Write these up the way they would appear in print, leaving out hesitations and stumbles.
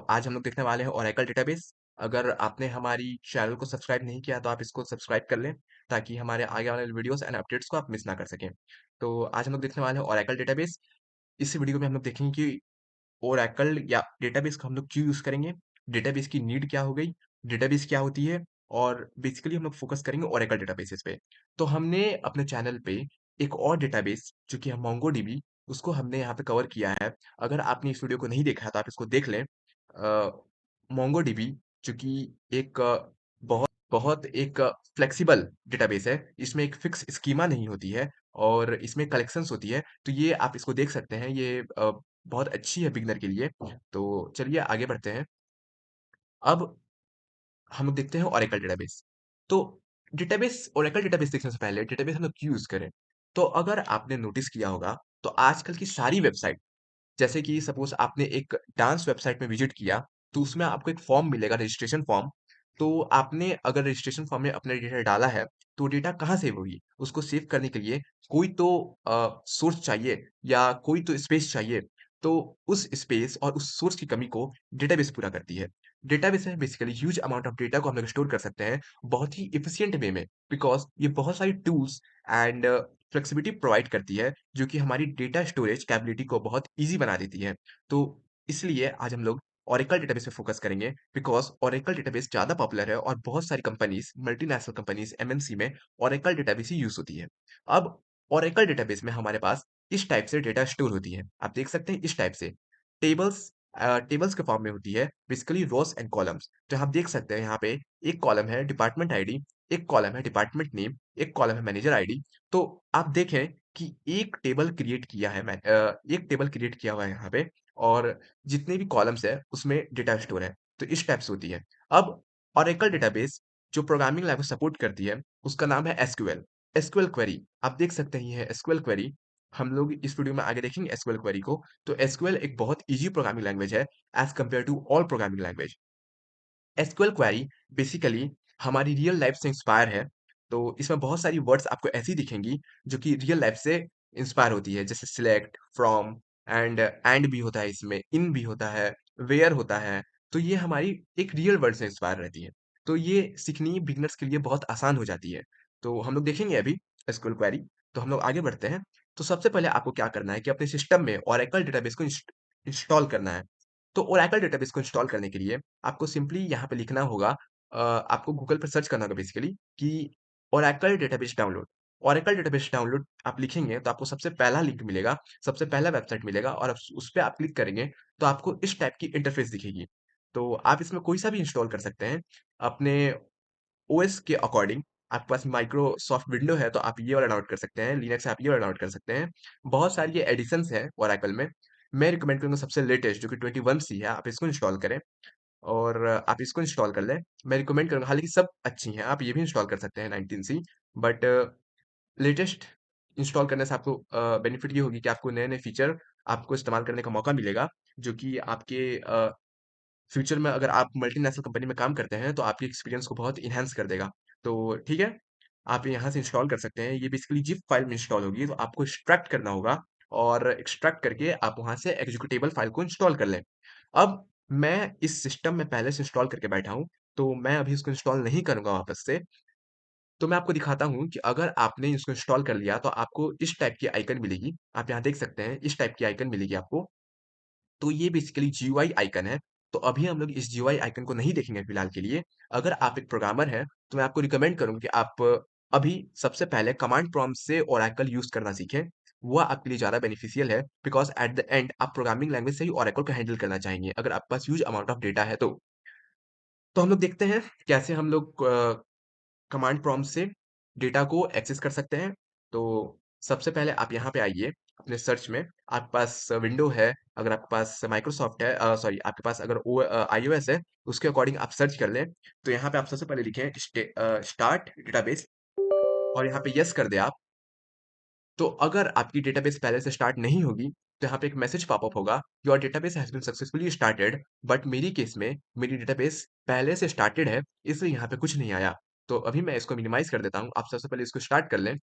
आज हम लोग देखने वाले हैं ओरेकल डेटाबेस। अगर आपने हमारी चैनल को सब्सक्राइब नहीं किया तो आप इसको सब्सक्राइब कर लें ताकि हमारे आगे वाले वीडियोस एंड अपडेट्स को आप मिस ना कर सकें। तो आज हम लोग देखने वाले हैं ओरेकल डेटाबेस। इस वीडियो में हम लोग देखेंगे कि ओरेकल या डेटाबेस को हम लोग क्यों यूज करेंगे, डेटाबेस की नीड क्या हो गई, डेटाबेस क्या होती है, और बेसिकली हम लोग फोकस करेंगे ओरेकल डेटाबेसेस पे। तो हमने अपने चैनल पे एक और डेटाबेस जो कि है मोंगोडीबी, उसको हमने यहाँ पे कवर किया है। अगर आपने इस वीडियो को नहीं देखा है तो आप इसको देख लें। मोंगोडीबी जो कि एक बहुत बहुत एक फ्लेक्सिबल डेटाबेस है। इसमें एक फिक्स स्कीमा नहीं होती है और इसमें कलेक्शंस होती है। तो ये आप इसको देख सकते हैं। ये बहुत अच्छी है बिगिनर के लिए। तो चलिए आगे बढ़ते हैं। अब हम लोग देखते हैं ओरेकल डेटाबेस। तो डेटाबेस ओरेकल डेटाबेस देखने से पहले डेटाबेस हम लोग क्यों यूज करें? तो अगर आपने नोटिस किया होगा तो आजकल की सारी वेबसाइट, जैसे कि सपोज आपने एक डांस वेबसाइट में विजिट किया, तो उसमें आपको एक फॉर्म मिलेगा, रजिस्ट्रेशन फॉर्म। तो आपने अगर रजिस्ट्रेशन फॉर्म में अपना डेटा डाला है, तो डेटा कहाँ सेव होगी? उसको सेव करने के लिए कोई तो सोर्स चाहिए या कोई तो स्पेस चाहिए। तो उस स्पेस और उस सोर्स की कमी को डेटाबेस पूरा करती है। डेटाबेस में basically huge amount of data को हम लोग स्टोर कर सकते हैं बहुत ही एफिशिएंट वे में, बिकॉज़ ये बहुत सारी टूल्स एंड फ्लेक्सिबिलिटी प्रोवाइड करती है, जो कि हमारी डेटा स्टोरेज कैपेबिलिटी को बहुत ईज़ी बना देती है। तो इसलिए आज हम लोग ओरेकल डेटाबेस पे फ़ोकस करेंगे, बिकॉज़ ओरेकल डेटाबेस ज़्यादा पॉपुलर है और बहुत सारी कंपनीज़, मल्टीनेशनल कंपनीज़, एमएनसी में ओरेकल डेटाबेस ही यूज़ होती है। अब ओरेकल डेटाबेस में हमारे पास इस टाइप से डेटा स्टोर होती है। आप देख सकते हैं इस टाइप से। टेबल्स टेबल्स के फॉर्म में होती है, बेसिकली रोज़ एंड कॉलम्स। तो आप देख सकते हैं यहाँ पे एक कॉलम है डिपार्टमेंट आईडी, एक कॉलम है डिपार्टमेंट नेम, एक कॉलम है मैनेजर आईडी। तो आप देखें कि एक टेबल क्रिएट किया हुआ है यहाँ पे, और जितने भी कॉलम्स है उसमें डेटा स्टोर है। तो इस टाइप से होती है। अब ओरेकल डेटाबेस जो प्रोग्रामिंग लैंग्वेज सपोर्ट करती है, उसका नाम है एसक्यूएल। एसक्यूएल क्वेरी आप देख सकते हैं, ये है एसक्यूएल क्वेरी। हम लोग इस वीडियो में आगे देखेंगे एसक्यूएल क्वेरी को। तो एसक्यूएल एक बहुत ईजी प्रोग्रामिंग लैंग्वेज है as compared to all programming language. SQL query basically हमारी रियल लाइफ से इंस्पायर है। तो इसमें बहुत सारी वर्ड्स आपको ऐसी दिखेंगी जो कि रियल लाइफ से इंस्पायर होती है, जैसे सिलेक्ट, फ्रॉम, एंड भी होता है, इसमें इन भी होता है, वेयर होता है। तो ये हमारी एक रियल वर्ड से इंस्पायर रहती है। तो ये सीखनी बिगिनर्स के लिए बहुत आसान हो जाती है। तो हम लोग देखेंगे अभी एसक्यूएल क्वेरी। तो हम लोग आगे बढ़ते हैं। तो सबसे पहले आपको क्या करना है कि अपने सिस्टम में ओरेकल डेटाबेस को इंस्टॉल करना है। तो ओरेकल डेटाबेस को इंस्टॉल करने के लिए आपको सिंपली यहाँ पे लिखना होगा, आपको गूगल पर सर्च करना होगा बेसिकली कि Oracle database download. Oracle database download आप लिखेंगे तो आपको सबसे पहला लिंक मिलेगा, सबसे पहला वेबसाइट मिलेगा, और उस पे आप क्लिक करेंगे तो आपको इस टाइप की इंटरफेस दिखेगी। तो आप इसमें कोई सा भी इंस्टॉल कर सकते हैं अपने ओएस के अकॉर्डिंग। आपके पास माइक्रोसॉफ्ट विंडो है तो आप ये वाला डाउनलोड कर सकते हैं, लिनक्स है आप ये वाला डाउनलोड कर सकते हैं। बहुत सारी ये एडिशंस हैं ओरेकल में। मैं रिकमेंड करूंगा सबसे लेटेस्ट जो कि 21C है, आप इसको इंस्टॉल करें और आप इसको इंस्टॉल कर लें। मैं रिकमेंड करूंगा, हालांकि सब अच्छी हैं, आप ये भी इंस्टॉल कर सकते हैं 19C। बट लेटेस्ट इंस्टॉल करने से आपको बेनिफिट ये होगी कि आपको नए नए फीचर आपको इस्तेमाल करने का मौका मिलेगा, जो कि आपके फ्यूचर में अगर आप मल्टीनेशनल कंपनी में काम करते हैं तो आपके एक्सपीरियंस को बहुत इनहेंस कर देगा। तो ठीक है, आप यहाँ से इंस्टॉल कर सकते हैं। ये बेसिकली जिप फाइल में इंस्टॉल होगी, तो आपको एक्सट्रैक्ट करना होगा, और एक्सट्रैक्ट करके आप वहाँ से एग्जीक्यूटेबल फाइल को इंस्टॉल कर लें। अब मैं इस सिस्टम में पहले से इंस्टॉल करके बैठा हूँ, तो मैं अभी इसको इंस्टॉल नहीं करूँगा वापस से। तो मैं आपको दिखाता हूँ कि अगर आपने इसको इंस्टॉल कर लिया तो आपको इस टाइप की आइकन मिलेगी। आप यहाँ देख सकते हैं, इस टाइप की आइकन मिलेगी आपको। तो ये बेसिकली जीयूआई आइकन है। तो अभी हम लोग इस जीयूआई आइकन को नहीं देखेंगे फिलहाल के लिए। अगर आप एक प्रोग्रामर हैं, तो मैं आपको रिकमेंड करूँगा कि आप अभी सबसे पहले कमांड प्रॉम्प्ट से ओरेकल यूज़ करना सीखें। वो आपके लिए ज़्यादा बेनिफिशियल है, बिकॉज़ एट द एंड आप प्रोग्रामिंग लैंग्वेज से ही ओरेकल को हैंडल करना चाहेंगे, अगर आपके पास ह्यूज अमाउंट ऑफ डेटा है तो। तो हम लोग देखते हैं कैसे हम लोग कमांड प्रॉम्प्ट से डेटा को एक्सेस कर सकते हैं। तो सबसे पहले आप यहाँ पे आइए अपने सर्च में। आपके पास विंडो है, अगर आपके पास माइक्रोसॉफ्ट है, सॉरी, आपके पास अगर आईओएस है, उसके अकॉर्डिंग आप सर्च कर लें। तो यहाँ पे आप सबसे पहले लिखें स्टार्ट डेटाबेस, और यहाँ पे यस कर दे आप। तो अगर आपकी डेटाबेस पहले से स्टार्ट नहीं होगी, तो यहाँ पे एक मैसेज पॉपअप होगा, your database has been successfully started. But मेरी केस में मेरी डेटाबेस पहले से स्टार्टेड है, इसलिए यहाँ पे कुछ नहीं आया। तो अभी मैं इसको मिनिमाइज कर देता हूँ, आप सबसे पहले इसको स्टार्ट कर लें।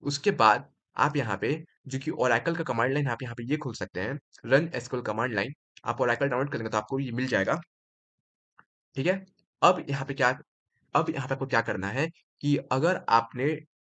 उसके बाद आप यहाँ पे जो कि ओरेकल का कमांड लाइन, आप यहाँ पे ये खोल सकते हैं, रन एसक्यूएल कमांड लाइन। आप ओरेकल डाउनलोड करेंगे तो आपको ये मिल जाएगा, ठीक है? अब यहाँ पे क्या अब यहाँ पे आपको क्या करना है कि अगर आपने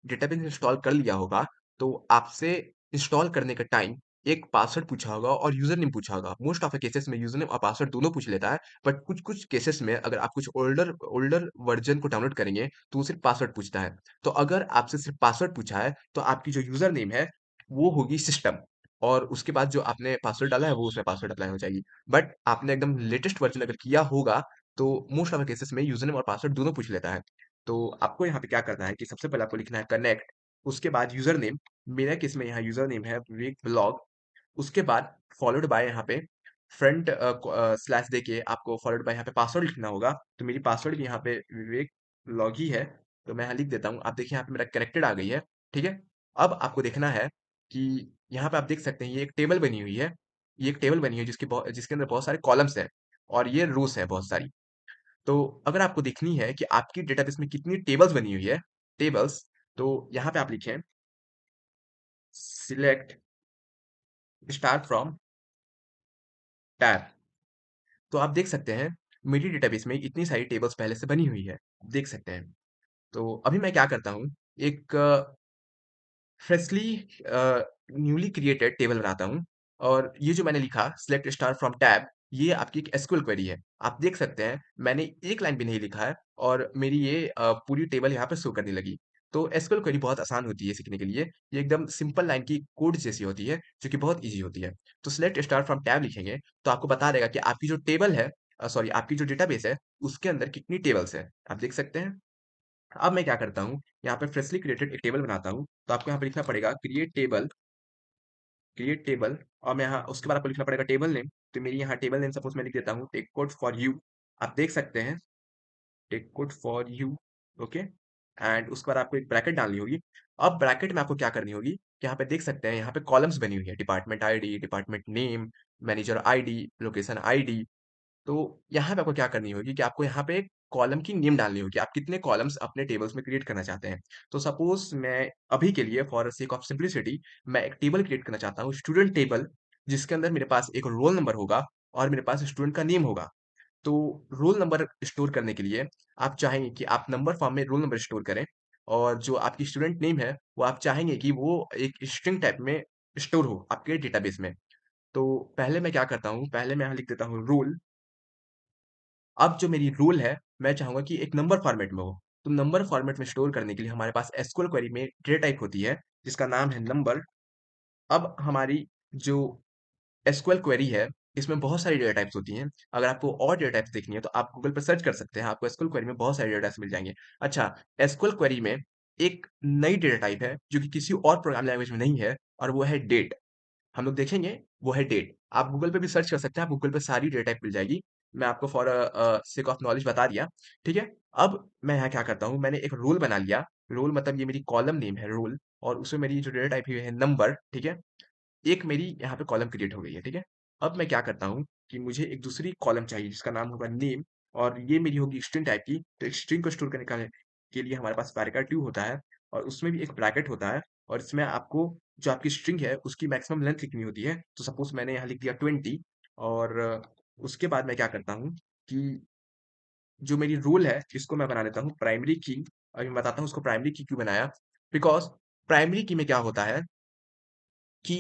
डेटाबेस इंस्टॉल कर लिया होगा, तो आपसे इंस्टॉल करने के टाइम एक पासवर्ड पूछा होगा और यूज़र नेम पूछा होगा। मोस्ट ऑफ द केसेस में यूज़र नेम और पासवर्ड दोनों पूछ लेता है, बट कुछ-कुछ केसेस में अगर आप कुछ ओल्डर ओल्डर वर्ज़न को डाउनलोड करेंगे, तो वो सिर्फ़ पासवर्ड पूछता है। तो अगर आपसे सिर्फ़ पासवर्ड पूछा है, तो आपकी जो यूज़र नेम है, वो होगी सिस्टम और उसके बाद जो आपने पासवर्ड डाला है, वो उसमें पासवर्ड अप्लाई हो जाएगी। बट आपने एकदम लेटेस्ट वर्ज़न अगर किया होगा, तो मोस्ट ऑफ द केसेस में यूज़र नेम और पासवर्ड दोनों पूछ लेता है। तो आपको यहाँ पे क्या करना है कि सबसे पहले आपको लिखना है कनेक्ट, उसके बाद यूज़र नेम, मेरा केस में यहाँ यूज़र नेम है विवेक ब्लॉग, उसके बाद फॉलोड बाय यहाँ पे फ्रंट स्लैश देके आपको फॉलोड बाय यहाँ पे पासवर्ड लिखना होगा। तो मेरी पासवर्ड भी यहाँ पे विवेक ब्लॉग ही है, तो मैं यहाँ लिख देता हूँ। आप देखिए यहाँ पे मेरा कनेक्टेड आ गई है, ठीक है? अब आपको देखना है कि यहाँ पे आप देख सकते हैं ये एक टेबल बनी हुई है। ये एक टेबल बनी है जिसके अंदर बहुत सारे कॉलम्स हैं और ये रोज़ हैं बहुत सारी। तो अगर आपको देखनी है कि आपकी डेटाबेस में कितनी टेबल्स बनी हुई है, टेबल्स, तो यहाँ पे आप लिखें सिलेक्ट स्टार फ्रॉम टैब। तो आप देख सकते हैं मेरी डेटाबेस में इतनी सारी टेबल्स पहले से बनी हुई है, आप देख सकते हैं। तो अभी मैं क्या करता हूँ, एक फ्रेशली न्यूली क्रिएटेड टेबल बनाता हूँ और ये जो मैंने लिखा सिलेक्ट स्टार फ्रॉम टैब, ये आपकी एक एसक्यूएल क्वेरी है। आप देख सकते हैं मैंने एक लाइन भी नहीं लिखा है और मेरी ये पूरी टेबल यहाँ पे शो करने लगी। तो एसक्यूएल क्वेरी बहुत आसान होती है सीखने के लिए। ये एकदम सिंपल लाइन की कोड जैसी होती है जो कि बहुत ईज़ी होती है। तो सिलेक्ट स्टार फ्रॉम टैब लिखेंगे तो आपको बता देगा कि आपकी जो टेबल है सॉरी आपकी जो डेटाबेस है उसके अंदर कितनी टेबल्स हैं। आप देख सकते हैं। अब मैं क्या करता हूँ, यहाँ पे फ्रेशली क्रिएटेड एक टेबल बनाता हूँ। तो आपको यहाँ पे लिखना पड़ेगा क्रिएट टेबल और मैं यहाँ उसके बाद आपको लिखना पड़ेगा टेबल नेम। तो मेरी यहाँ टेबल नेम सपोज़ मैं लिख देता हूँ टेक कोड फॉर यू। आप देख सकते हैं tech code for you, okay? And उसके बाद आपको एक ब्रैकेट डालनी होगी। अब ब्रैकेट में आपको क्या करनी होगी, कि यहाँ पे देख सकते हैं यहाँ पे कॉलम्स बनी हुई है, department ID, department name, manager ID, location ID. तो यहाँ पे आपको क्या करनी होगी कि आपको यहाँ पे कॉलम की नेम डालनी होगी। आप कितने कॉलम्स अपने टेबल्स में क्रिएट करना चाहते हैं। तो सपोज़ मैं अभी के लिए for the sake of simplicity मैं एक टेबल क्रिएट करना चाहता हूँ, स्टूडेंट टेबल, जिसके अंदर मेरे पास एक रोल नंबर होगा और मेरे पास स्टूडेंट का नेम होगा। तो रोल नंबर स्टोर करने के लिए आप चाहेंगे कि आप नंबर फॉर्म में रोल नंबर स्टोर करें और जो आपकी स्टूडेंट नेम है, वो आप चाहेंगे कि वो एक स्ट्रिंग टाइप में स्टोर हो आपके डेटाबेस में। तो पहले मैं क्या करता हूँ, पहले मैं यहाँ लिख देता हूँ रोल। अब जो मेरी रूल है, मैं चाहूँगा कि एक नंबर फॉर्मेट में हो। तो नंबर फॉर्मेट में स्टोर करने के लिए हमारे पास एसक्यूएल क्वेरी में डेटा टाइप होती है, जिसका नाम है नंबर। अब हमारी जो एसक्यूएल क्वेरी है, इसमें बहुत सारी डेटा टाइप्स होती हैं। अगर आपको और डेटा टाइप्स देखनी है, तो आप गूगल पे सर्च कर सकते हैं, आपको एसक्यूएल क्वेरी में बहुत सारे डेटा टाइप्स मिल जाएँगे। अच्छा, एसक्यूएल क्वेरी में एक नई डेटा टाइप है, जो कि किसी और प्रोग्रामिंग लैंग्वेज में नहीं है और वो है डेट। हम लोग देखेंगे वो है डेट। आप गूगल पे भी सर्च कर सकते हैं, आप गूगल पे सारी डेटा टाइप मिल जाएगी। मैं आपको फॉर सेक ऑफ नॉलेज बता दिया, ठीक है? अब मैं यहाँ क्या करता हूँ, मैंने एक रोल बना लिया। रोल मतलब ये मेरी कॉलम नेम है रोल और उसमें मेरी जो डेटा टाइप है नंबर, ठीक है? एक मेरी यहाँ पे कॉलम क्रिएट हो गई है, ठीक है? अब मैं क्या करता हूँ कि मुझे एक दूसरी कॉलम चाहिए जिसका नाम होगा नेम और ये मेरी होगी स्ट्रिंग टाइप की। तो स्ट्रिंग को स्टोर करने के लिए हमारे पास var2 होता है और उसमें भी एक ब्रैकेट होता है और इसमें आपको जो आपकी स्ट्रिंग है उसकी मैक्सिमम लेंथ लिखनी होती है। तो सपोज़ मैंने यहाँ लिख दिया 20 और उसके बाद मैं क्या करता हूँ कि जो मेरी रूल है इसको मैं बना लेता हूँ प्राइमरी की। अभी मैं बताता हूँ उसको प्राइमरी की क्यों बनाया? बिकॉज़ प्राइमरी की में क्या होता है कि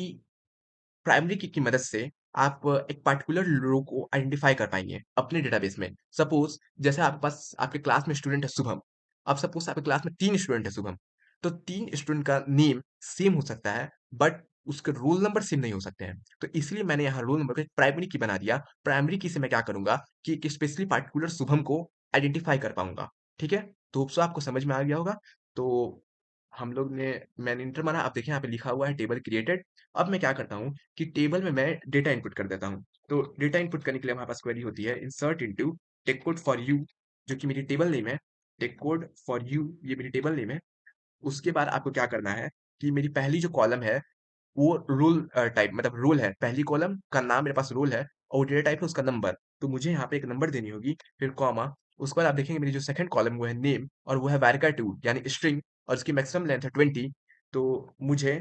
प्राइमरी की मदद से आप एक पार्टिकुलर रो को आइडेंटिफाई कर पाएँगे अपने डेटाबेस में। सपोज़ जैसे आपके पास आपके क्लास में स्टूडेंट है शुभम। अब सपोज़ आपके क्लास में 3 स्टूडेंट है शुभम। तो 3 स्टूडेंट का नेम सेम हो सकता है बट उसके रोल नंबर सेम नहीं हो सकते हैं। तो इसलिए मैंने यहाँ रोल नंबर को एक प्राइमरी की बना दिया। प्राइमरी की से मैं क्या करूँगा कि एक स्पेशली पार्टिकुलर शुभम को आइडेंटिफाई कर पाऊँगा। ठीक है? तो होप सो आपको समझ में आ गया होगा। तो हम लोग ने मैंने इंटर मारा। आप देखिए यहाँ पे लिखा हुआ है टेबल क्रिएटेड। अब मैं क्या करता हूँ कि टेबल में मैं डेटा इनपुट कर देता हूँ। तो डेटा इनपुट करने के लिए हमारे पास क्वेरी होती है insert into tech code for you, जो कि मेरी टेबल नेम है। टेक कोड फॉर यू ये मेरी टेबल नेम है। उसके बाद आपको क्या करना है कि मेरी पहली जो कॉलम है वो रोल टाइप मतलब रोल है। पहली कॉलम का नाम मेरे पास रोल है और डेटा टाइप है उसका नंबर। तो मुझे यहाँ पे एक नंबर देनी होगी, फिर कॉमा, उसके बाद आप देखेंगे मेरी जो सेकंड कॉलम वो है नेम और वो है varchar2 यानी स्ट्रिंग और उसकी मैक्सिमम लेंथ है 20। तो मुझे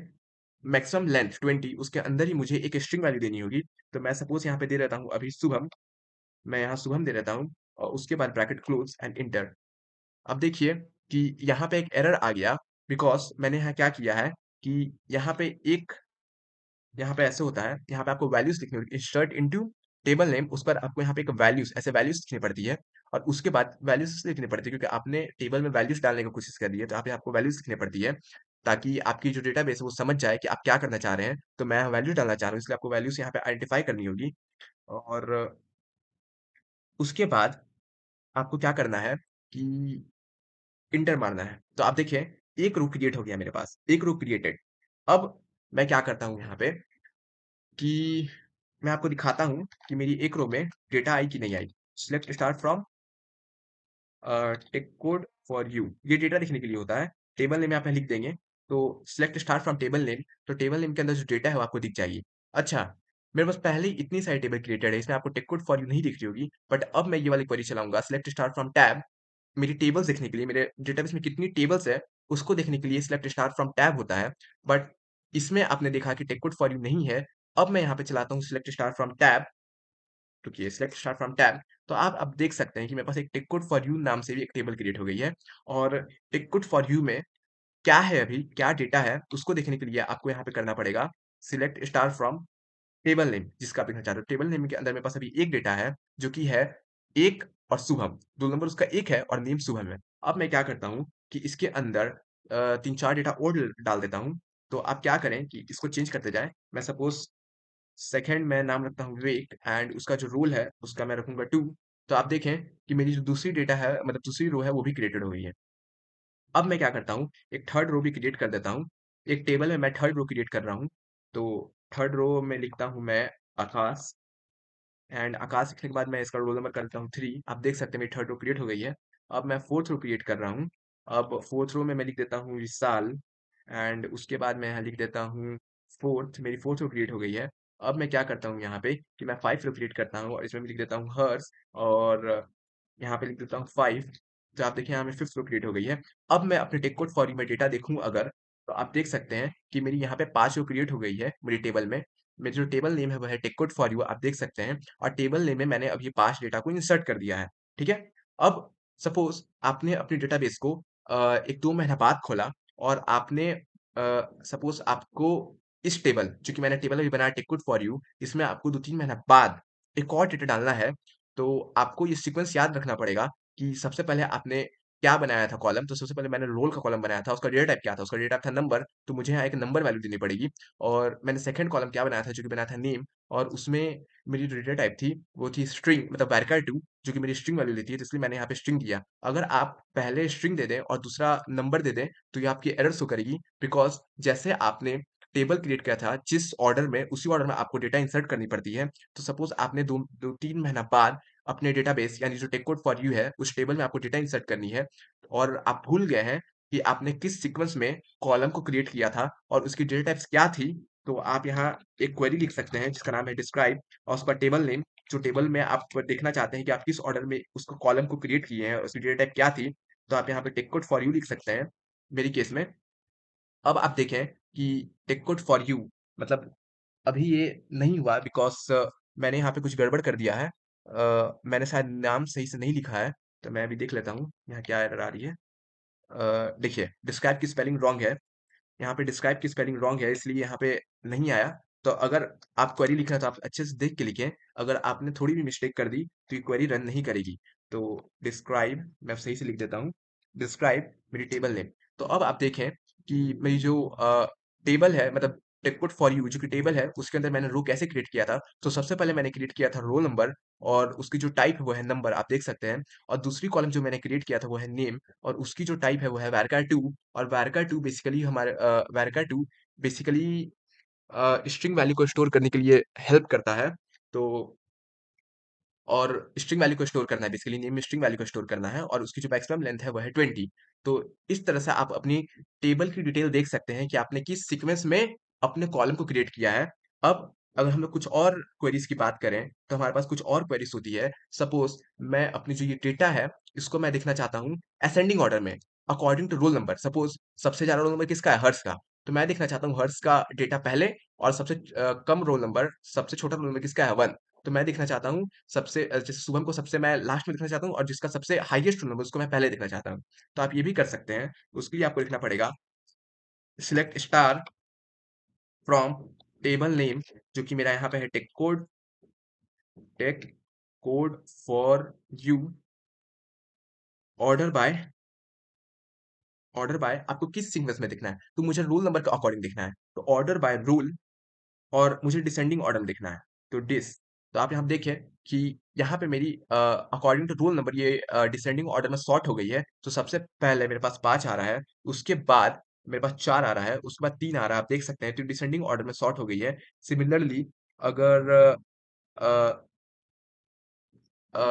मैक्सिमम लेंथ 20 उसके अंदर ही मुझे एक स्ट्रिंग वैल्यू देनी होगी। तो मैं सपोज़ यहाँ पे दे देता हूँ अभी शुभम, मैं यहाँ शुभम दे देता हूँ और उसके बाद ब्रैकेट क्लोज़ एंड एंटर। अब देखिए कि यहाँ पे एक एरर आ गया बिकॉज़ मैंने यहाँ क्या किया है कि यहाँ पे ऐसे होता है, यहाँ पे आपको वैल्यूज़ लिखनी होगी, इंसर्ट इनटू टेबल नेम, उस पर आपको यहाँ पे एक वैल्यूज़ ऐसे वैल्यूज़ लिखनी पड़ती है और उसके बाद वैल्यूज़ इसलिए लिखनी पड़ती है क्योंकि आपने टेबल में वैल्यूज़ डालने की कोशिश करी है, तो यहाँ पे आपको वैल्यूज़ लिखनी पड़ती है ताकि आपकी जो डेटाबेस है वो समझ जाए कि आप क्या करना चाह रहे हैं। तो मैं वैल्यू डालना चाह रहा हूँ, इसलिए आपको वैल्यूज़ यहाँ पे आइडेंटिफ़ाई करनी होगी और उसके बाद आपको क्या करना है कि इंटर मारना है। तो आप देखिए, एक रो क्रिएट हो गया मेरे पास, एक रो क्रिएटेड। अब मैं क्या करता हूँ यहाँ पे कि मैं आपको दिखाता हूँ कि मेरी एक रो में डेटा आई कि नहीं आई। Select star from tech code for you, ये डेटा लिखने के लिए होता है। टेबल नेम यहाँ पे लिख देंगे। तो select star from table name, तो टेबल नेम के अंदर जो डेटा है वो आपको दिख जाएगी। अच्छा, मेरे पास पहले ही इतनी सारी टेबल क्रिएटेड है, इसमें आपको टेक कोड फॉर यू नहीं दिख रही होगी, बट अब मैं ये वाली क्वेरी चलाऊंगा, सिलेक्ट स्टार फ्रॉम टैब, मेरी टेबल्स देखने के लिए, मेरे डेटाबेस में कितनी टेबल्स है उसको देखने के लिए सिलेक्ट स्टार फ्रॉम टैब होता है। बट इसमें आपने देखा कि टेक कोड फॉर यू नहीं है। अब मैं यहाँ पे चलाता हूँ सिलेक्ट स्टार फ्रॉम टैब, रुकिए, सिलेक्ट स्टार फ्रॉम टैब, तो आप अब देख सकते हैं कि मेरे पास एक टिक कोड फॉर यू नाम से भी एक टेबल क्रिएट हो गई है और टिक कोड फॉर यू में क्या है, अभी क्या डेटा है उसको देखने के लिए आपको यहाँ पे करना पड़ेगा select star from table name, जिसका आप देखना चाह रहे हो। टेबल नेम के अंदर मेरे पास अभी एक डेटा है जो कि है एक और शुभम, दो नंबर उसका एक है और नेम शुभम है। अब मैं क्या करता हूँ कि इसके अंदर तीन चार डेटा और डाल देता हूँ। तो आप क्या करें कि इसको चेंज करते जाएं। मैं सपोज सेकंड में नाम रखता हूँ विवेक एंड उसका जो रोल है उसका मैं रखूंगा 2। तो आप देखें कि मेरी जो दूसरी डेटा है, मतलब दूसरी रो है, वो भी क्रिएटेड हो गई है। अब मैं क्या करता हूँ, एक थर्ड रो भी क्रिएट कर देता हूँ। एक टेबल में मैं थर्ड रो क्रिएट कर रहा हूँ। तो थर्ड रो में लिखता हूँ मैं आकाश, एंड आकाश लिखने के बाद मैं इसका रोल नंबर कर देता हूँ 3। आप देख सकते हैं मेरी थर्ड रो क्रिएट हो गई है। अब मैं फोर्थ रो क्रिएट कर रहा हूँ। अब फोर्थ रो में मैं लिख देता हूँ विशाल, एंड उसके बाद मैं यहाँ लिख देता हूँ फोर्थ, मेरी फोर्थ रो क्रिएट हो गई है। अब मैं क्या करता हूँ यहाँ पे कि मैं 5 रो क्रिएट करता हूँ और इसमें भी लिख देता हूँ हर्ष, और यहाँ पे लिख देता हूँ 5। तो आप देखिए यहाँ में फिफ्थ रो क्रिएट हो गई है। अब मैं अपने टेक कोड फॉर यू में डेटा देखूँ अगर, तो आप देख सकते हैं कि मेरी यहाँ पे 5 रो क्रिएट हो गई है मेरी टेबल में। मेरी जो टेबल नेम है वो है टेक कोड फॉर यू, आप देख सकते हैं, और टेबल नेम में मैंने अब ये 5 डेटा को इंसर्ट कर दिया है। ठीक है? अब सपोज आपने अपनी डेटाबेस को 1-2 महीना बाद खोला और आपने सपोज आपको इस टेबल, चूँकि मैंने टेबल अभी बनाया टेक कोड फॉर यू, इसमें आपको 2-3 महीना बाद एक और डेटा डालना है। तो आपको ये सीक्वेंस याद रखना पड़ेगा कि सबसे पहले आपने क्या बनाया था कॉलम। तो सबसे पहले मैंने रोल का कॉलम बनाया था, उसका डेटा टाइप क्या था? उसका डेटा टाइप था नंबर, तो मुझे यहाँ एक नंबर वैल्यू देनी पड़ेगी। और मैंने सेकंड कॉलम क्या बनाया था, जो कि बनाया था नेम, और उसमें मेरी जो डेटा टाइप थी वो थी स्ट्रिंग, मतलब varchar2, जो कि मेरी स्ट्रिंग वैल्यू लेती है, तो इसलिए मैंने यहाँ पे स्ट्रिंग दिया। अगर आप पहले स्ट्रिंग दे दें और दूसरा नंबर दे दें तो ये आपकी एरर शो करेगी, बिकॉज़ जैसे आपने टेबल क्रिएट किया था जिस ऑर्डर में, उसी ऑर्डर में आपको डेटा इंसर्ट करनी पड़ती है। तो सपोज आपने 2-3 महीना बाद अपने डेटाबेस यानी जो टेक कोड फॉर यू है उस टेबल में आपको डेटा इंसर्ट करनी है और आप भूल गए हैं कि आपने किस सीक्वेंस में कॉलम को क्रिएट किया था और उसकी डेटा टाइप्स क्या थी। तो आप यहाँ एक क्वेरी लिख सकते हैं जिसका नाम है डिस्क्राइब, और उसका टेबल नेम, जो टेबल में आप देखना चाहते हैं कि आप किस ऑर्डर में उसको कॉलम को क्रिएट किए हैं और उसकी डेटा टाइप क्या थी, तो आप यहाँ पे टेक कोड फॉर यू लिख सकते हैं मेरी केस में। अब आप देखें कि टेक कोड फॉर यू, मतलब अभी ये नहीं हुआ बिकॉज़ मैंने यहाँ पे कुछ गड़बड़ कर दिया है। मैंने शायद नाम सही से नहीं लिखा है, तो मैं अभी देख लेता हूँ, यहाँ क्या एरर आ रही है। देखिए, डिस्क्राइब की स्पेलिंग रॉन्ग है, यहाँ पे डिस्क्राइब की स्पेलिंग रॉन्ग है, इसलिए यहाँ पे नहीं आया। तो अगर आप क्वेरी लिख रहे हैं तो आप अच्छे से देख के लिखें, अगर आपने थोड़ी भी मिस्टेक कर दी, तो ये क्वेरी रन नहीं करेगी। तो डिस्क्राइब मैं सही से लिख देता हूँ, डिस्क्राइब मेरी टेबल नेम। तो अब आप देखें कि मेरी जो टेबल है, मतलब टेक्स्ट फॉर यू जो कि टेबल है, उसके अंदर मैंने रो कैसे क्रिएट किया था। तो सबसे पहले मैंने क्रिएट किया था रोल नंबर, और उसकी जो टाइप है वो है नंबर, आप देख सकते हैं। और दूसरी कॉलम जो मैंने क्रिएट किया था वो है नेम, और उसकी जो टाइप है वो है varchar2। और varchar2 basically varchar2 basically string value को स्टोर करने के लिए हेल्प करता है। तो और स्ट्रिंग वैल्यू को स्टोर करना है, बेसिकली नेम में स्ट्रिंग वैल्यू को स्टोर करना है, और उसकी जो मैक्सिमम लेंथ है वो है 20। तो इस तरह से आप अपनी टेबल की डिटेल देख सकते हैं कि आपने किस सीक्वेंस में अपने कॉलम को क्रिएट किया है। अब अगर हम लोग कुछ और क्वेरीज की बात करें तो हमारे पास कुछ और क्वेरीज होती है। सपोज मैं अपनी जो ये डेटा है इसको मैं देखना चाहता हूँ असेंडिंग ऑर्डर में, according to roll number. Suppose सबसे ज्यादा रोल नंबर किसका है? हर्ष का। तो मैं देखना चाहता हूँ हर्ष का डेटा पहले और सबसे कम रोल नंबर, सबसे छोटा रोल नंबर किसका है 1। तो मैं देखना चाहता हूँ सबसे जैसे शुभम को सबसे मैं लास्ट में देखना चाहता हूँ और जिसका सबसे हाईएस्ट रोल नंबर उसको मैं पहले देखना चाहता हूँ। तो आप ये भी कर सकते हैं। उसके लिए आपको लिखना पड़ेगा select star from table name, जो कि मेरा यहाँ पे है tech code for you, order by. Order by आपको किस सीक्वेंस में देखना है? तो मुझे रोल नंबर के अकॉर्डिंग देखना है। तो ऑर्डर बाय रूल, और मुझे डिसेंडिंग ऑर्डर में देखना है। तो तो आप यहाँ देखिए कि यहाँ पे मेरी अकॉर्डिंग टू रोल नंबर ये डिसेंडिंग ऑर्डर में सॉर्ट हो गई है। तो सबसे पहले मेरे पास 5 आ रहा है, उसके बाद मेरे पास 4 आ रहा है, उसके बाद 3 आ रहा है, आप देख सकते हैं। तो डिसेंडिंग ऑर्डर में सॉर्ट हो गई है। सिमिलरली अगर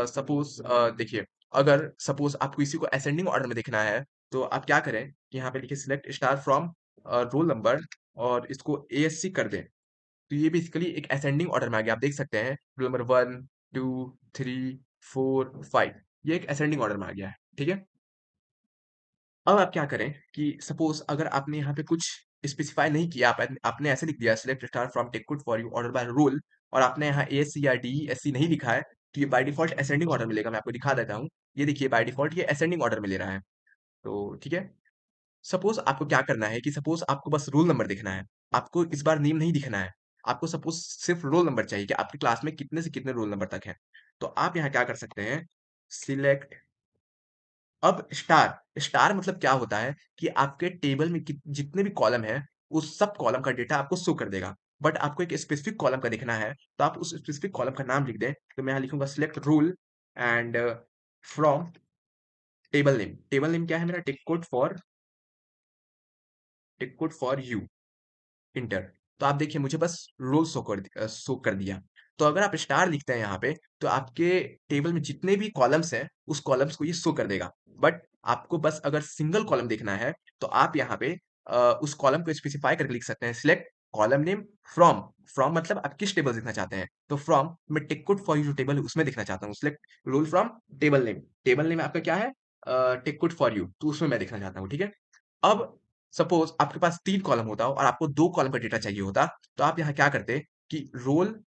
सपोज देखिए, अगर सपोज आपको इसी को असेंडिंग ऑर्डर में देखना है, तो आप क्या करें कि यहाँ पे लिखिए select star from roll number और इसको एएससी कर दें। तो ये बेसिकली एक असेंडिंग ऑर्डर में आ गया। आप देख सकते हैं रोल नंबर 1, 2, 3, 4, 5, ये एक असेंडिंग ऑर्डर में आ गया है। ठीक है। अब आप क्या करें कि सपोज अगर आपने यहाँ पे कुछ स्पेसिफाई नहीं किया, आपने ऐसे लिख दिया select star from tech good for you order by rule, और आपने यहाँ ए सी या डी एस सी नहीं लिखा है, तो ये बाय डिफॉल्ट असेंडिंग ऑर्डर मिलेगा। मैं आपको दिखा देता हूँ। ये देखिए बाय डिफॉल्ट ये असेंडिंग ऑर्डर में ले रहा है। तो ठीक है। सपोज आपको क्या करना है कि सपोज आपको बस रोल नंबर देखना है, आपको इस बार नेम नहीं दिखना है। आपको सपोज सिर्फ रोल नंबर चाहिए कि आपकी क्लास में कितने से कितने रोल नंबर तक है। तो आप यहाँ क्या कर सकते हैं, सिलेक्ट। अब स्टार स्टार मतलब क्या होता है कि आपके टेबल में जितने भी कॉलम है, उस सब कॉलम का डेटा आपको शो कर देगा। बट आपको एक स्पेसिफिक कॉलम का देखना है, तो आप उस स्पेसिफिक कॉलम का नाम लिख दें। तो मैं यहाँ लिखूंगा select rule and from table name. Table name क्या है मेरा, टिक कोड फॉर यू, इंटर। तो आप देखिए मुझे बस रोल शो कर दिया। तो अगर आप स्टार लिखते हैं यहाँ पे, तो आपके टेबल में जितने भी कॉलम्स हैं, उस कॉलम्स को ये शो कर देगा। बट आपको बस अगर सिंगल कॉलम देखना है, तो आप यहाँ पे उस कॉलम को स्पेसिफाई करके लिख सकते हैं select column name from. From मतलब आप किस टेबल देखना चाहते हैं। तो फ्रॉम मैं टेक कोड फॉर यू जो टेबल है उसमें देखना चाहता हूँ। Select roll from table name. Table name आपका क्या है, टेक कोड फॉर यू, तो उसमें मैं देखना चाहता हूँ। ठीक है। अब सपोज आपके पास 3 कॉलम होता और आपको 2 कॉलम का डेटा चाहिए होता, तो आप यहाँ क्या करते कि रोल,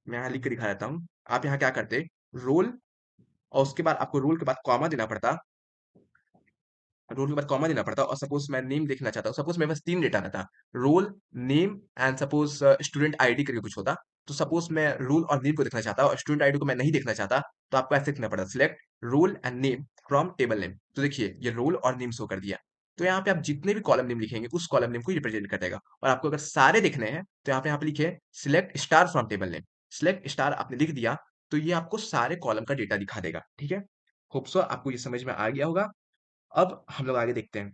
मैं यहाँ लिख के दिखा देता हूँ। आप यहाँ क्या करते, रोल, और उसके बाद आपको रोल के बाद कॉमा देना पड़ता। रोल के बाद कॉमा देना पड़ता और सपोज मैं नेम देखना चाहता हूँ। सपोज मेरे पास 3 डेटा रहता, roll, name and suppose student ID करके कुछ होता। तो सपोज मैं रोल और नेम को देखना चाहता और स्टूडेंट आईडी को मैं नहीं देखना चाहता, तो आपको ऐसे लिखना पड़ता select roll and name from table name. तो देखिए ये रोल और नेम शो कर दिया। तो यहाँ पे आप जितने भी कॉलम नेम लिखेंगे उस कॉलम नेम को रिप्रेजेंट कर देगा। और आपको अगर सारे देखने हैं, तो यहाँ पे लिखे select star from table name. Select star आपने लिख दिया, तो ये आपको सारे कॉलम का डेटा दिखा देगा। ठीक है। होप सो आपको ये समझ में आ गया होगा। अब हम लोग आगे देखते हैं।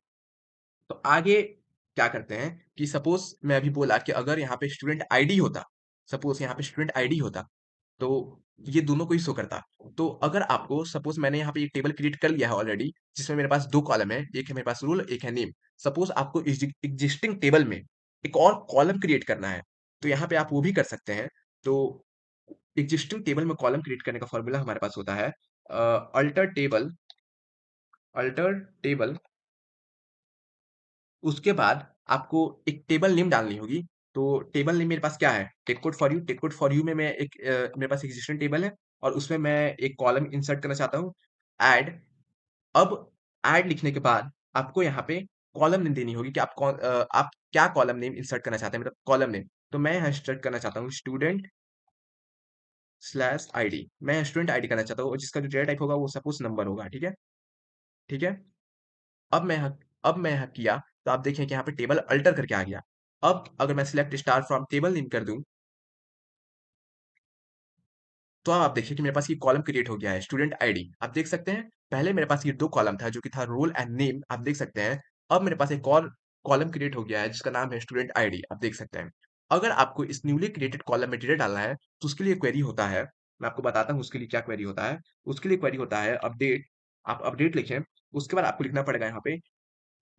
तो आगे क्या करते हैं कि सपोज मैं अभी बोला कि अगर यहाँ पे स्टूडेंट आईडी होता, सपोज यहाँ पे स्टूडेंट आईडी होता, तो ये दोनों को ही शो करता। तो अगर आपको सपोज मैंने यहाँ पे एक टेबल क्रिएट कर लिया है ऑलरेडी, जिसमें मेरे पास 2 कॉलम है, एक है मेरे पास रूल, एक है नेम। सपोज आपको एग्जिस्टिंग टेबल में एक और कॉलम क्रिएट करना है, तो यहाँ पे आप वो भी कर सकते हैं। तो एग्जिस्टिंग टेबल में कॉलम क्रिएट करने का फॉर्मूला हमारे पास होता है अल्टर टेबल, अल्टर टेबल। उसके बाद आपको एक टेबल नेम डालनी होगी। तो टेबल नेम मेरे पास क्या है, tech code for you. Tech code for you में मैं एक मेरे पास एग्जिस्टिंग टेबल है और उसमें मैं एक कॉलम इंसर्ट करना चाहता हूँ, ऐड। अब ऐड लिखने के बाद आपको यहाँ पे कॉलम नेम देनी होगी कि आप क्या कॉलम नेम इंसर्ट करना चाहते हैं, मतलब कॉलम नेम। तो मैं यहाँ इंसर्ट करना चाहता हूँ स्टूडेंट स्लैश आईडी। मैं स्टूडेंट आईडी करना चाहता हूँ और जिसका जो डेटा टाइप होगा वो सपोज नंबर होगा। ठीक है। ठीक है। अब मैं यहाँ अब मैं यहाँ किया, तो आप देखें कि यहाँ पे टेबल अल्टर करके आ गया। अब अगर मैं select star from table name कर दूं, तो अब आप देखिए कि मेरे पास ये कॉलम क्रिएट हो गया है स्टूडेंट आईडी। आप देख सकते हैं पहले मेरे पास ये 2 कॉलम था जो कि था रोल एंड नेम, आप देख सकते हैं। अब मेरे पास एक और कॉलम क्रिएट हो गया है जिसका नाम है स्टूडेंट आईडी, आप देख सकते हैं। अगर आपको इस न्यूली क्रिएटेड कॉलम में डेटा डालना है, तो उसके लिए क्वेरी होता है। मैं आपको बताता हूँ उसके लिए क्या क्वेरी होता है। उसके लिए क्वेरी होता है अपडेट। आप अपडेट लिखें, उसके बाद आपको लिखना पड़ेगा यहाँ पे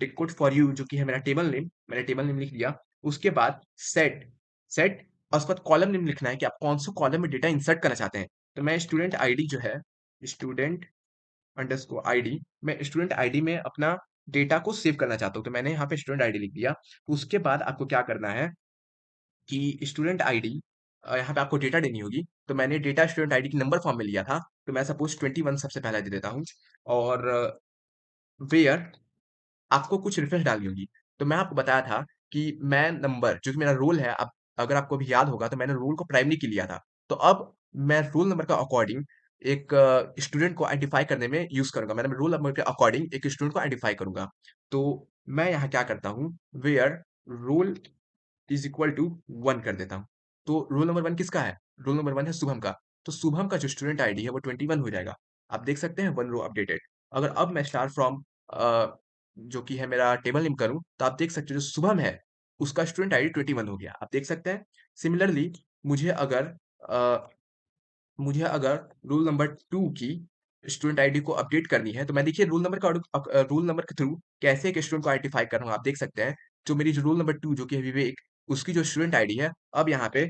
टिक कोड फॉर यू, जो कि है मेरा टेबल नेम। मैंने टेबल नेम लिख दिया। उसके बाद सेट, सेट, और उसके बाद कॉलम नेम लिखना है कि आप कौन सा कॉलम में डेटा इंसर्ट करना चाहते हैं। तो मैं स्टूडेंट आईडी जो है, स्टूडेंट अंडरस्कोर आईडी, मैं स्टूडेंट आईडी में अपना डेटा को सेव करना चाहता हूँ, तो मैंने यहाँ पे स्टूडेंट आईडी लिख दिया। उसके बाद आपको क्या करना है कि स्टूडेंट आईडी यहाँ पे आपको डेटा देनी होगी। तो मैंने डेटा स्टूडेंट आईडी की नंबर फॉर्म में लिया था, तो मैं सपोज़ 21 सबसे पहले दे देता हूँ और वेयर आपको कुछ रेफरेंस डालनी होगी। तो मैं आपको बताया था कि मैं नंबर जो कि मेरा रोल है, अब अगर आपको अभी याद होगा तो मैंने रोल को प्राइमरी की लिया था। तो अब मैं रोल नंबर के अकॉर्डिंग एक स्टूडेंट को आइडेंटिफाई करने में यूज़ करूँगा। मैंने रोल नंबर के अकॉर्डिंग एक स्टूडेंट को आइडेंटिफाई करूँगा। तो मैं यहाँ क्या करता हूँ, where roll is equal to 1 कर देता हूँ। तो रोल नंबर 1 किसका है? रोल नंबर 1 है शुभम का। तो शुभम का जो स्टूडेंट आईडी है वो 21 हो जाएगा। आप देख सकते हैं 1 रो अपडेटेड। अगर अब मैं स्टार फ्रॉम जो कि है मेरा टेबल नेम करूँ, तो आप देख सकते हो जो शुभम है, उसका स्टूडेंट आईडी 21 हो गया। आप देख सकते हैं। सिमिलरली मुझे अगर अ, मुझे अगर रूल नंबर 2 की स्टूडेंट आईडी को अपडेट करनी है, तो मैं देखिए रूल नंबर के थ्रू कैसे एक स्टूडेंट को आइडेंटिफाई कर रहा हूँ। आप देख सकते हैं, जो रूल नंबर 2 जो कि है विवेक, उसकी जो स्टूडेंट आईडी है, अब यहाँ पे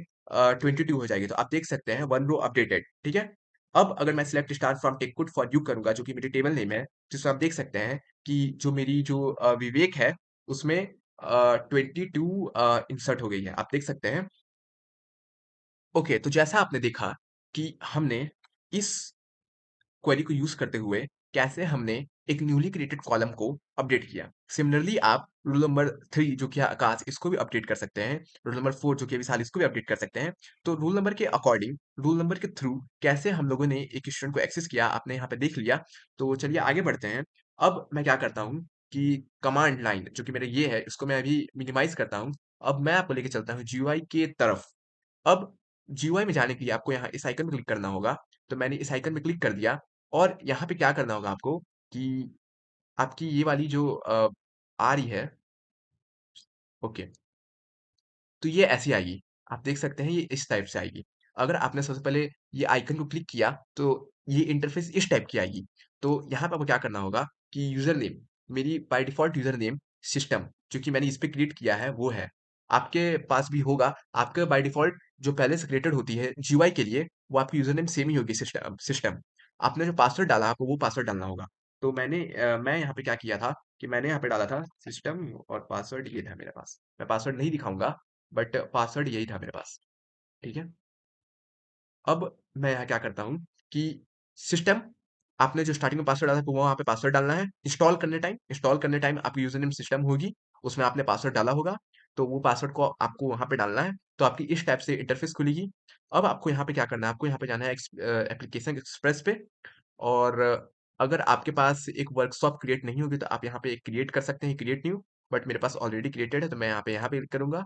22 हो जाएगी। तो आप देख सकते हैं 1 रो अपडेटेड, ठीक है? अब अगर मैं select star from tech good for you करूँगा, जो कि मेरी टेबल नेम है, जिसमें आप देख सकते हैं कि जो मेरी जो विवेक है, उसमें 22 इंसर्ट हो गई है। आप देख सकते हैं। ओके, तो जैसा आपने देखा कि हमने इस क्वेरी को यूज करते हुए कैसे हमने एक न्यूली क्रिएटेड कॉलम को अपडेट किया। सिमिलरली आप रूल नंबर 3 जो कि है आकाश, इसको भी अपडेट कर सकते हैं। रूल नंबर 4 जो कि है विशाल, इसको भी अपडेट कर सकते हैं। तो रूल नंबर के अकॉर्डिंग, रूल नंबर के थ्रू कैसे हम लोगों ने एक स्टूडेंट को एक्सेस किया, आपने यहाँ पे देख लिया। तो चलिए आगे बढ़ते हैं। अब मैं क्या करता हूँ कि कमांड लाइन जो कि मेरा ये है, इसको मैं अभी मिनिमाइज करता हूँ। अब मैं आपको लेके चलता हूँ जीयूआई के तरफ। अब जीयूआई में जाने के लिए आपको यहाँ इस आइकन पे क्लिक करना होगा। तो मैंने इस आइकन पे क्लिक कर दिया और यहाँ पे क्या करना होगा आपको कि आपकी ये वाली जो आ रही है, ओके, तो ये ऐसी आएगी। आप देख सकते हैं ये इस टाइप से आएगी। अगर आपने सबसे पहले ये आइकन को क्लिक किया तो ये इंटरफ़ेस इस टाइप की आएगी। तो यहाँ पे आपको क्या करना होगा कि यूज़र नेम, मेरी by default user name system जो कि मैंने इस पे क्रिएट किया है वो है। आपके पास भी होगा, आपका बाय डिफ़ॉल्ट जो पहले से क्रिएटेड होती है जीयूआई के लिए, वो आपकी यूज़र नेम सेम ही होगी सिस्टम। आपने जो पासवर्ड डाला आपको वो पासवर्ड डालना होगा। तो मैं यहाँ पे क्या किया था कि मैंने यहाँ पे डाला था सिस्टम और पासवर्ड ये था मेरे पास। मैं पासवर्ड नहीं दिखाऊँगा बट पासवर्ड यही था मेरे पास, ठीक है? अब मैं यहाँ क्या करता हूँ कि सिस्टम, आपने जो स्टार्टिंग में पासवर्ड डाला था, वो वहाँ पे पासवर्ड डालना है। इंस्टॉल करने टाइम आपकी यूज़र नेम सिस्टम होगी, उसमें आपने पासवर्ड डाला होगा, तो वो पासवर्ड को आपको वहाँ पे डालना है, तो आपकी इस टाइप से इंटरफ़ेस खुलेगी। अब आपको यहाँ पे क्या करना है, आपको यहाँ पे जाना है एप्लीकेशन एक्सप्रेस पे और अगर आपके पास एक वर्कशॉप क्रिएट नहीं होगी, तो आप यहाँ पे एक क्रिएट कर सकते हैं, क्रिएट न्यू, बट मेरे पास ऑलरेडी क्रिएटेड है, तो मैं यहाँ पे क्लिक करूँगा।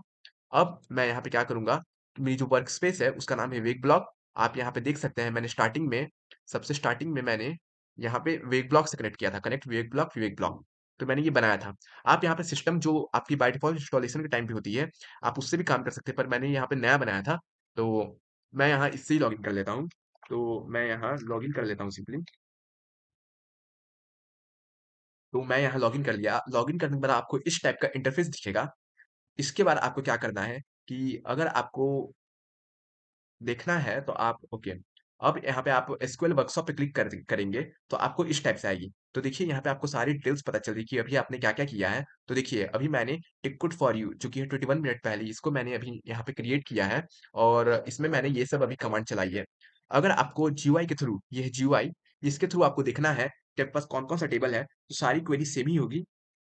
अब मैं यहाँ पे क्या करूँगा, मेरी जो वर्क स्पेस है उसका नाम है वेग ब्लॉक। आप यहाँ पे देख सकते हैं मैंने सबसे स्टार्टिंग में मैंने यहाँ पे वेग ब्लॉक से कनेक्ट किया था, कनेक्ट वेग ब्लॉक। तो मैंने ये बनाया था। आप यहाँ पे सिस्टम जो आपकी बाय डिफ़ॉल्ट इंस्टॉलेशन के टाइम पे होती है, आप उससे भी काम कर सकते हैं, पर मैंने यहाँ पे नया बनाया था, तो मैं यहाँ इससे ही लॉगिन कर लेता हूँ। तो मैं यहाँ लॉगिन कर लेता हूँ सिंपली। तो मैं यहाँ लॉगिन कर लिया। लॉगिन करने के बाद आपको इस टाइप का इंटरफ़ेस दिखेगा। इसके बाद आपको क्या करना है कि अगर आपको देखना है तो आप ओके। अब यहाँ पे आप एसक्यूएल वर्कशॉप पे क्लिक करेंगे तो आपको इस टाइप से आएगी। तो देखिए यहाँ पे आपको सारी डिटेल्स पता चल रही है कि अभी आपने क्या-क्या किया है। तो देखिए अभी मैंने टिक गुड फॉर यू जो कि है 21 मिनट पहले इसको मैंने अभी यहाँ पे क्रिएट किया है और इसमें मैंने ये सब अभी कमांड चलाई है। अगर आपको जीयूआई के थ्रू, ये है जीयूआई, इसके थ्रू आपको देखना है कि आपके पास कौन-कौन सा टेबल है, तो सारी क्वेरी सेम ही होगी।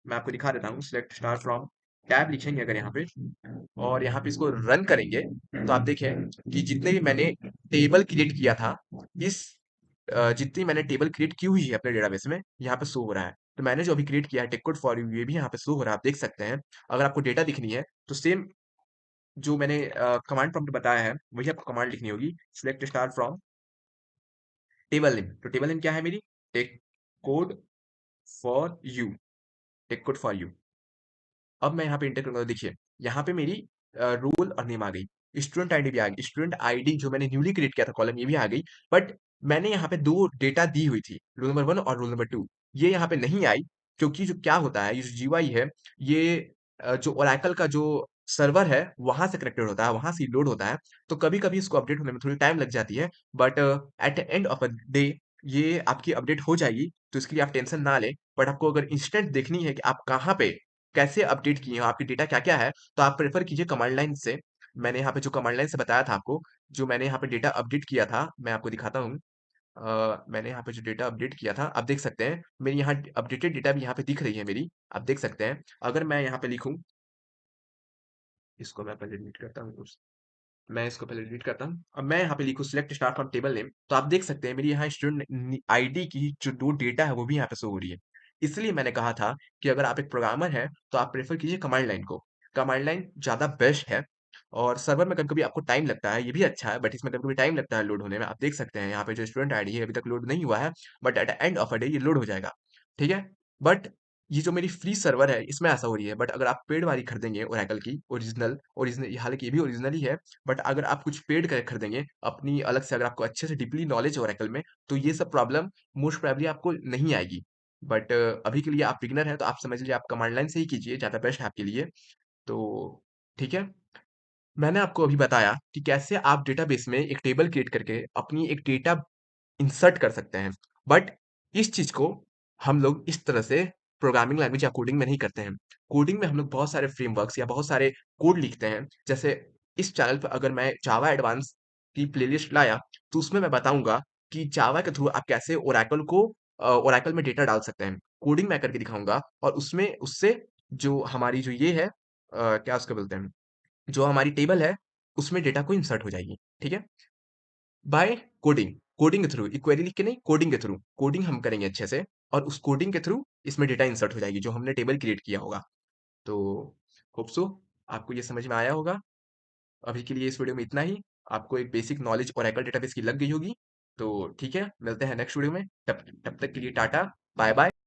मैं आपको दिखा देता हूँ। सिलेक्ट स्टार फ्रॉम टैब लिखेंगे अगर यहाँ पे और यहाँ पे इसको रन करेंगे, तो आप देखें कि जितनी मैंने टेबल क्रिएट की हुई है अपने डेटाबेस में, यहाँ पे शो हो रहा है। तो मैंने जो अभी क्रिएट किया है टेक्कोड फॉर यू, ये भी यहाँ पे शो हो रहा है, आप देख सकते हैं। अगर आपको डेटा दिखनी है, तो सेम जो मैंने कमांड प्रॉम्प्ट बताया है, वही आपको कमांड लिखनी होगी। Select star from table name, तो टेबल नेम क्या है मेरी? Tech code for you, tech code for you. अब मैं यहाँ पे एंटर करूँगा तो देखिए, यहाँ पे मेरी रोल और नेम आ गई। स्टूडेंट आईडी भी आ गई। स्टूडेंट आईडी जो मैंने न्यूली क्रिएट किया था कॉलम, ये भी आ गई। बट मैंने यहाँ पे 2 डेटा दी हुई थी, रोल नंबर 1 और रोल नंबर 2। ये यहाँ पे नहीं आई क्योंकि जो क्या होता है, ये जो जीयूआई है, ये जो ओरेकल का जो सर्वर है, वहाँ से कनेक्टेड होता है, वहाँ से लोड होता है। तो कभी-कभी इसको अपडेट होने में थोड़ी टाइम लग जाती है। But at the end of a day ये आपकी अपडेट हो जाएगी, तो इसके लिए आप टेंशन ना लें। बट आपको अगर इंस्टेंट देखनी है कि आप कहाँ पे, कैसे अपडेट किए हो, आपकी डेटा क्या-क्या है, तो आप प्रेफ़र कीजिए कमांड लाइन से। मैंने यहाँ पे जो कमांड लाइन से बताया था आपको, जो मैंने यहाँ पे डेटा अपडेट किया था, मैं आपको दिखाता हूँ। मैंने यहाँ पे जो डेटा अपडेट किया था, आप देख सकते हैं, मेरी यहाँ अपडेटेड डेटा भी यहाँ पे दिख रही है मेरी, आप देख सकते हैं। अगर मैं यहाँ पे लिखूँ, इसको मैं पहले डिलीट करता हूँ। मैं इसको पहले डिलीट करता हूँ। अब मैं यहाँ पे लिखूँ select star from table name, तो आप देख सकते हैं मेरी यहाँ स्टूडेंट आईडी की जो दो डेटा है वो भी यहाँ पे शो हो रही है। इसलिए मैंने कहा था कि अगर आप एक प्रोग्रामर हैं तो आप प्रेफर कीजिए कमांड लाइन को। कमांड लाइन ज़्यादा बेस्ट है। और सर्वर में कभी कभी आपको टाइम लगता है, ये भी अच्छा है, बट इसमें कभी कभी टाइम लगता है लोड होने में। आप देख सकते हैं यहाँ पे जो स्टूडेंट आईडी है अभी तक लोड नहीं हुआ है, but at the end of a day ये लोड हो जाएगा। ठीक है। बट ये जो मेरी फ्री सर्वर है इसमें ऐसा हो रही है, बट अगर आप पेड वाली खरीदेंगे ओरेकल की ओरिजिनल ओरिजिनल, हालांकि ये भी ओरिजिनल ही है, बट अगर आप कुछ पेड कर खरीदेंगे अपनी अलग से, अगर आपको अच्छे से डीपली नॉलेज है ओरेकल में, तो ये सब प्रॉब्लम मोस्ट प्रोबेबली आपको नहीं आएगी। बट अभी के लिए आप बिगिनर हैं तो आप समझ लीजिए आप कमांड लाइन से ही कीजिए, ज़्यादा बेस्ट है आपके लिए। तो ठीक है। मैंने आपको अभी बताया कि कैसे आप डेटाबेस में एक टेबल क्रिएट करके अपनी एक डेटा इंसर्ट कर सकते हैं। बट इस चीज़ को हम लोग इस तरह से प्रोग्रामिंग लैंग्वेज या कोडिंग में नहीं करते हैं। कोडिंग में हम लोग बहुत सारे फ्रेमवर्क्स या बहुत सारे कोड लिखते हैं। जैसे इस चैनल पे अगर मैं जावा एडवांस की प्लेलिस्ट लाया, तो उसमें मैं बताऊँगा कि जावा के थ्रू आप कैसे ओरेकल को ओरेकल में डेटा डाल सकते हैं। कोडिंग मैं करके दिखाऊँगा और उसमें उससे जो हमारी जो ये है क्या उसको बोलते हैं, जो हमारी टेबल है, उसमें डेटा को इंसर्ट हो जाएगी। ठीक है? बाय कोडिंग, कोडिंग के थ्रू, एक क्वेरी लिख के नहीं, कोडिंग के थ्रू, कोडिंग हम करेंगे अच्छे से और उस कोडिंग के थ्रू इसमें डेटा इंसर्ट हो जाएगी जो हमने टेबल क्रिएट किया होगा। तो होप सो आपको ये समझ में आया होगा। अभी के लिए इस वीडियो में इतना ही। आपको एक बेसिक नॉलेज ओरेकल डेटाबेस की लग गई होगी। तो ठीक है, मिलते हैं नेक्स्ट वीडियो में। तब तब तक के लिए टाटा, बाय बाय।